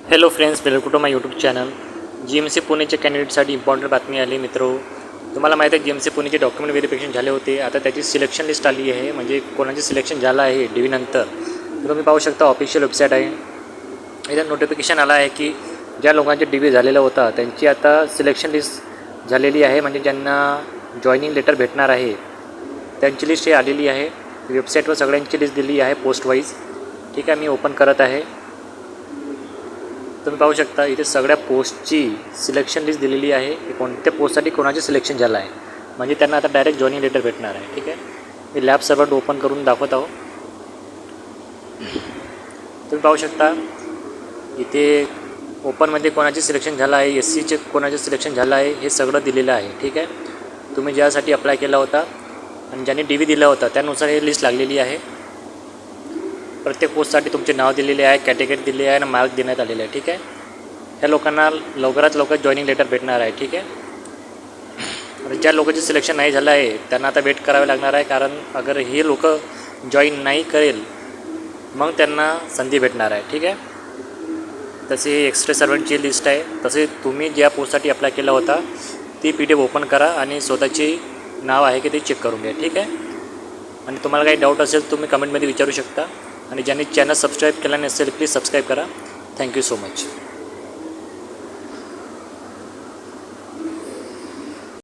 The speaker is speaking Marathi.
Hello friends, welcome to my YouTube channel. GMC पुणेच्या कॅन्डिडेटसाठी इम्पॉर्टंट बातमी आली मित्रो. तुम्हाला माहीत आहे GMC पुणेचे डॉक्युमेंट व्हेरिफिकेशन झाले होते. आता त्याची सिलेक्शन लिस्ट आली आहे, म्हणजे कोणाचे सिलेक्शन झालं आहे DV नंतर. तर तुम्ही पाहू शकता, ऑफिशियल वेबसाईट आहे. इथं नोटिफिकेशन आला आहे की ज्या लोकांचे DV झालेला होता त्यांची आता सिलेक्शन लिस्ट झालेली आहे, म्हणजे ज्यांना जॉईनिंग लेटर भेटणार आहे त्यांची लिस्ट ही आलेली आहे. वेबसाईटवर सगळ्यांची लिस्ट दिली आहे पोस्ट वाईज. ठीक आहे, मी ओपन करत आहे. तुम्ही पाहू शकता इथे सगळ्या पोस्टची सिलेक्शन लिस्ट दिलेली आहे की कोणत्या पोस्टसाठी कोणाचे सिलेक्शन झालं आहे, म्हणजे त्यांना आता डायरेक्ट जॉईनिंग लेटर भेटणार आहे. ठीक आहे, मी लॅब सर्व्हर ओपन करून दाखवत आहो. तुम्ही पाहू शकता इथे ओपनमध्ये कोणाचे सिलेक्शन झालं आहे, SCचे कोणाचे सिलेक्शन झालं आहे, हे सगळं दिलेलं आहे. ठीक आहे, तुम्ही ज्यासाठी अप्लाय केला होता आणि ज्यांनी DV दिला होता त्यानुसार हे लिस्ट लागलेली आहे. प्रत्येक पोस्टसाठी तुमचे नाव दिलेले आहे, कॅटेगरी दिली आहे आणि मार्क देण्यात आलेले आहे. ठीक आहे, ह्या लोकांना लवकरात लवकर जॉईनिंग लेटर भेटणार आहे. ठीक आहे, आणि ज्या लोकांचे सिलेक्शन नाही झालं आहे त्यांना आता वेट करावे लागणार आहे, कारण अगर हे लोक जॉईन नाही करेल मग त्यांना संधी भेटणार आहे. ठीक आहे, तसे एक्स्ट्रा सर्वंटची लिस्ट आहे. तसे तुम्ही ज्या पोस्टसाठी अप्लाय केला होता ती PDF ओपन करा आणि स्वतःचे नाव आहे की ते चेक करून घ्या. ठीक आहे, आणि तुम्हाला काही डाऊट असेल तुम्ही कमेंटमध्ये विचारू शकता. आणि ज्यांनी चॅनल सबस्क्राईब केला नसेल प्लीज सबस्क्राईब करा. Thank you so much.